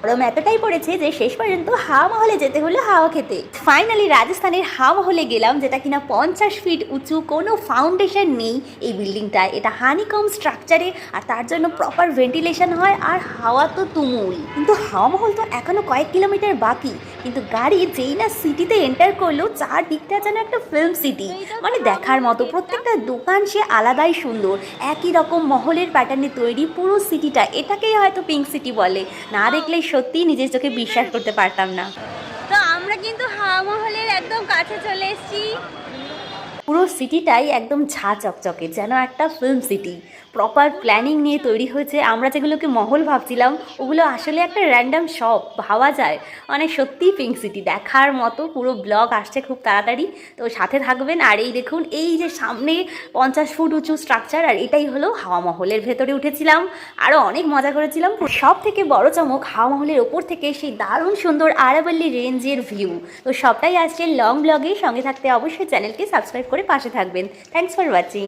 গরম এতটাই পড়েছে যে শেষ পর্যন্ত হাওয়া মহলে যেতে হলো হাওয়া খেতে। ফাইনালি রাজস্থানের হাওয়া মহলে গেলাম, যেটা কিনা 50 ফিট উঁচু, কোনো ফাউন্ডেশন নেই এই বিল্ডিংটায়। এটা হানিকম স্ট্রাকচারে, আর তার জন্য প্রপার ভেন্টিলেশন হয়, আর হাওয়া তো তুমুল। কিন্তু হাওয়া মহল তো এখনো কয়েক কিলোমিটার বাকি, কিন্তু গাড়ি যেই না সিটিতে এন্টার করলো, চারদিকটা যেন একটা ফিল্ম সিটি, মানে দেখার মতো। প্রত্যেকটা দোকান সে আলাদাই সুন্দর, একই রকম মহলের প্যাটার্নে তৈরি পুরো সিটিটা। এটাকেই হয়তো পিঙ্ক সিটি বলে, না দেখলেই সত্যিই নিজের চোখে বিশ্বাস করতে পারতাম না। তো আমরা কিন্তু হাওয়া মহলের একদম কাছে চলে এসেছি। পুরো সিটিটাই একদম ঝাঁ চকচকে, যেন একটা ফিল্ম সিটি। প্রপার প্ল্যানিং নিয়ে তৈরি হয়েছে। আমরা যেগুলোকে মহল ভাবছিলাম, ওগুলো আসলে একটা র্যান্ডম শপ ভাবা যায়। মানে সত্যিই পিঙ্ক সিটি দেখার মতো। পুরো ব্লগ আসছে খুব তাড়াতাড়ি, তো সাথে থাকবেন। আর এই দেখুন, এই যে সামনে 50 ফুট উঁচু স্ট্রাকচার, আর এটাই হলো হাওয়া মহলের ভেতরে উঠেছিলাম, আরও অনেক মজা করেছিলাম। সব থেকে বড় চমক, হাওয়া মহলের ওপর থেকে সেই দারুণ সুন্দর আরাবল্লী রেঞ্জের ভিউ। তো সবটাই আসছে লং ব্লগে। সঙ্গে থাকতে অবশ্যই চ্যানেলকে সাবস্ক্রাইব করে পাশে থাকবেন। Thanks for watching.